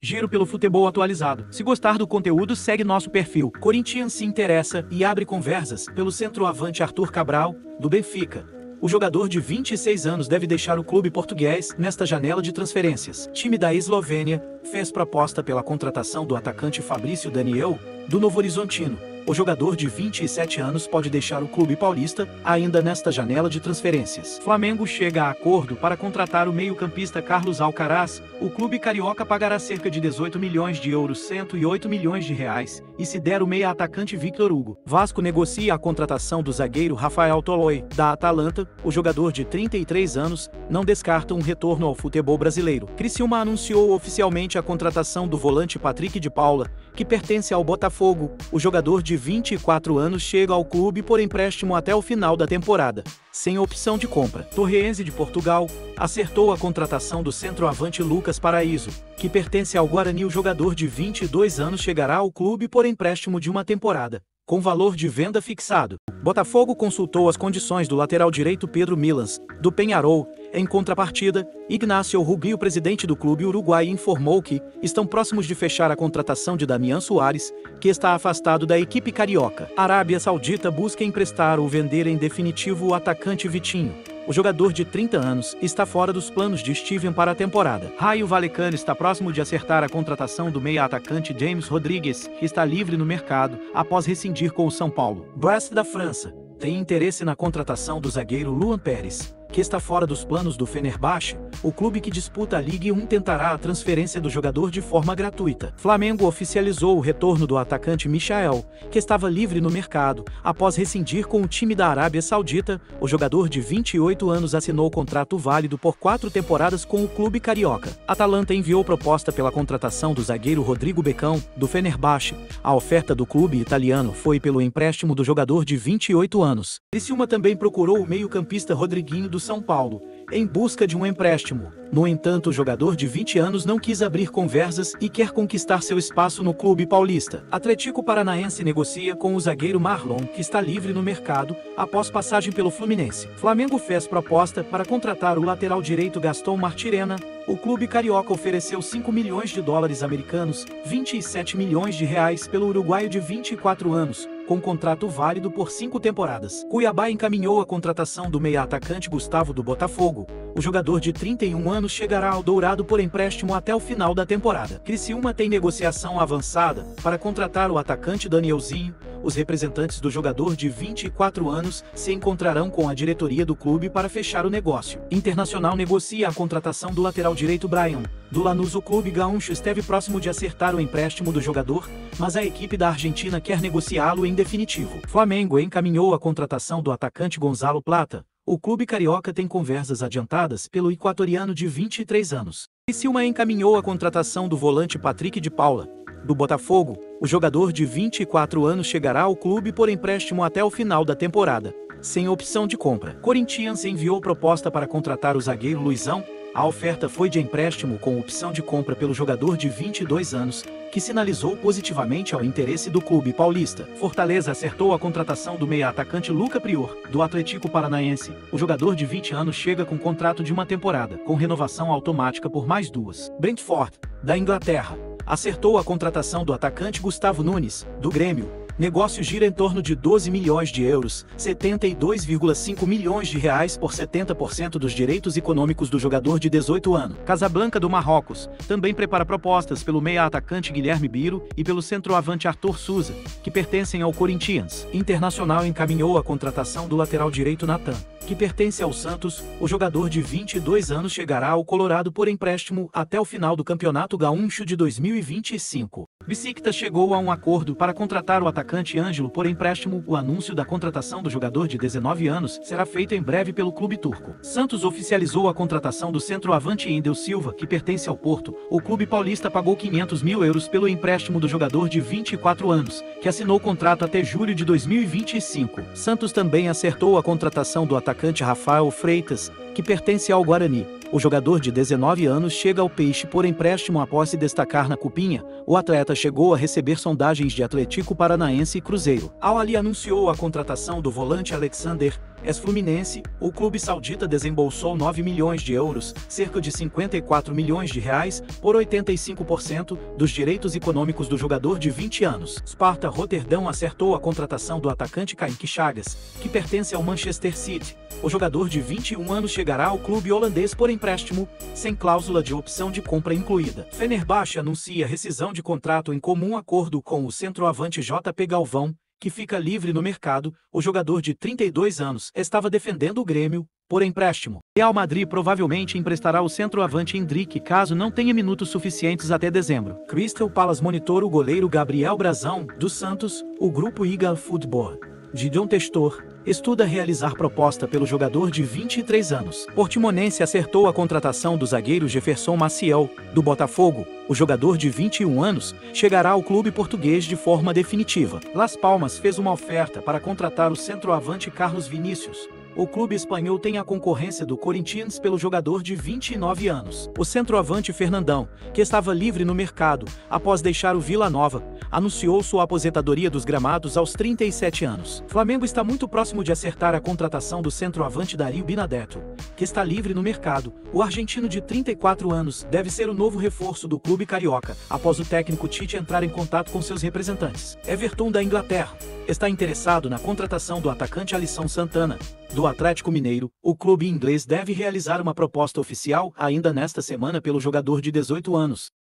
Giro pelo futebol atualizado. Se gostar do conteúdo, segue nosso perfil. Corinthians se interessa e abre conversas pelo centroavante Arthur Cabral, do Benfica. O jogador de 26 anos deve deixar o clube português nesta janela de transferências. Time da Eslovênia fez proposta pela contratação do atacante Fabrício Daniel, do Novo Horizontino. O jogador de 27 anos pode deixar o clube paulista ainda nesta janela de transferências. Flamengo chega a acordo para contratar o meio-campista Carlos Alcaraz. O clube carioca pagará cerca de 18 milhões de euros, 108 milhões de reais, e se der o meia-atacante Victor Hugo. Vasco negocia a contratação do zagueiro Rafael Toloi, da Atalanta. O jogador de 33 anos não descarta um retorno ao futebol brasileiro. Criciúma anunciou oficialmente a contratação do volante Patrick de Paula, que pertence ao Botafogo. O jogador de 24 anos chega ao clube por empréstimo até o final da temporada, sem opção de compra. Torreense de Portugal acertou a contratação do centroavante Lucas Paraíso, que pertence ao Guarani. O jogador de 22 anos chegará ao clube por empréstimo de uma temporada, com valor de venda fixado. Botafogo consultou as condições do lateral direito Pedro Milans, do Peñarol. Em contrapartida, Ignacio Rubio, presidente do clube uruguaio, informou que estão próximos de fechar a contratação de Damian Soares, que está afastado da equipe carioca. A Arábia Saudita busca emprestar ou vender em definitivo o atacante Vitinho. O jogador de 30 anos está fora dos planos de Steven para a temporada. Raio Vallecano está próximo de acertar a contratação do meia-atacante James Rodrigues, que está livre no mercado após rescindir com o São Paulo. Brest da França tem interesse na contratação do zagueiro Luan Pérez, que está fora dos planos do Fenerbahçe. O clube que disputa a Ligue 1 tentará a transferência do jogador de forma gratuita. Flamengo oficializou o retorno do atacante Michael, que estava livre no mercado após rescindir com o time da Arábia Saudita. O jogador de 28 anos assinou contrato válido por 4 temporadas com o clube carioca. Atalanta enviou proposta pela contratação do zagueiro Rodrigo Becão, do Fenerbahçe. A oferta do clube italiano foi pelo empréstimo do jogador de 28 anos. Criciúma também procurou o meio-campista Rodriguinho, do São Paulo, em busca de um empréstimo. No entanto, o jogador de 20 anos não quis abrir conversas e quer conquistar seu espaço no clube paulista. Atlético Paranaense negocia com o zagueiro Marlon, que está livre no mercado após passagem pelo Fluminense. Flamengo fez proposta para contratar o lateral direito Gaston Martirena. O clube carioca ofereceu 5 milhões de dólares americanos, 27 milhões de reais, pelo uruguaio de 24 anos, com contrato válido por 5 temporadas. Cuiabá encaminhou a contratação do meia-atacante Gustavo, do Botafogo. O jogador de 31 anos chegará ao Dourado por empréstimo até o final da temporada. Criciúma tem negociação avançada para contratar o atacante Danielzinho. Os representantes do jogador de 24 anos se encontrarão com a diretoria do clube para fechar o negócio. Internacional negocia a contratação do lateral direito Brian, do Lanús. O clube gaúcho esteve próximo de acertar o empréstimo do jogador, mas a equipe da Argentina quer negociá-lo em definitivo. Flamengo encaminhou a contratação do atacante Gonzalo Plata. O clube carioca tem conversas adiantadas pelo equatoriano de 23 anos. Criciúma encaminhou a contratação do volante Patrick de Paula, do Botafogo. O jogador de 24 anos chegará ao clube por empréstimo até o final da temporada, sem opção de compra. Corinthians enviou proposta para contratar o zagueiro Luizão. A oferta foi de empréstimo com opção de compra pelo jogador de 22 anos, que sinalizou positivamente ao interesse do clube paulista. Fortaleza acertou a contratação do meia-atacante Luca Prior, do Atlético Paranaense. O jogador de 20 anos chega com contrato de uma temporada, com renovação automática por mais 2. Brentford, da Inglaterra, acertou a contratação do atacante Gustavo Nunes, do Grêmio. Negócio gira em torno de 12 milhões de euros, 72,5 milhões de reais por 70% dos direitos econômicos do jogador de 18 anos. Casablanca do Marrocos também prepara propostas pelo meia-atacante Guilherme Biro e pelo centroavante Arthur Souza, que pertencem ao Corinthians. Internacional encaminhou a contratação do lateral direito Nathan, que pertence ao Santos. O jogador de 22 anos chegará ao Colorado por empréstimo até o final do Campeonato Gaúcho de 2025. Besiktas chegou a um acordo para contratar o atacante Ângelo por empréstimo. O anúncio da contratação do jogador de 19 anos será feito em breve pelo clube turco. Santos oficializou a contratação do centroavante Endel Silva, que pertence ao Porto. O clube paulista pagou 500 mil euros pelo empréstimo do jogador de 24 anos, que assinou contrato até julho de 2025. Santos também acertou a contratação do atacante Rafael Freitas, que pertence ao Guarani. O jogador de 19 anos chega ao Peixe por empréstimo após se destacar na Copinha. O atleta chegou a receber sondagens de Atlético Paranaense e Cruzeiro. Al Ahly anunciou a contratação do volante Alexander, ex-Fluminense. O clube saudita desembolsou 9 milhões de euros, cerca de 54 milhões de reais, por 85% dos direitos econômicos do jogador de 20 anos. Sparta Roterdão acertou a contratação do atacante Kaique Chagas, que pertence ao Manchester City. O jogador de 21 anos chegará ao clube holandês por empréstimo, sem cláusula de opção de compra incluída. Fenerbahçe anuncia rescisão de contrato em comum acordo com o centroavante JP Galvão, que fica livre no mercado. O jogador de 32 anos estava defendendo o Grêmio por empréstimo. Real Madrid provavelmente emprestará o centroavante Endrick caso não tenha minutos suficientes até dezembro. Crystal Palace monitora o goleiro Gabriel Brazão, do Santos. O grupo Eagle Football de John Testor estuda realizar proposta pelo jogador de 23 anos. Portimonense acertou a contratação do zagueiro Jefferson Maciel, do Botafogo. O jogador de 21 anos chegará ao clube português de forma definitiva. Las Palmas fez uma oferta para contratar o centroavante Carlos Vinícius. O clube espanhol tem a concorrência do Corinthians pelo jogador de 29 anos. O centroavante Fernandão, que estava livre no mercado após deixar o Vila Nova, anunciou sua aposentadoria dos gramados aos 37 anos. Flamengo está muito próximo de acertar a contratação do centroavante Dario Benedetto, que está livre no mercado. O argentino de 34 anos deve ser o novo reforço do clube carioca, após o técnico Tite entrar em contato com seus representantes. Everton, da Inglaterra, está interessado na contratação do atacante Alisson Santana, do Atlético Mineiro. O clube inglês deve realizar uma proposta oficial ainda nesta semana pelo jogador de 18 anos.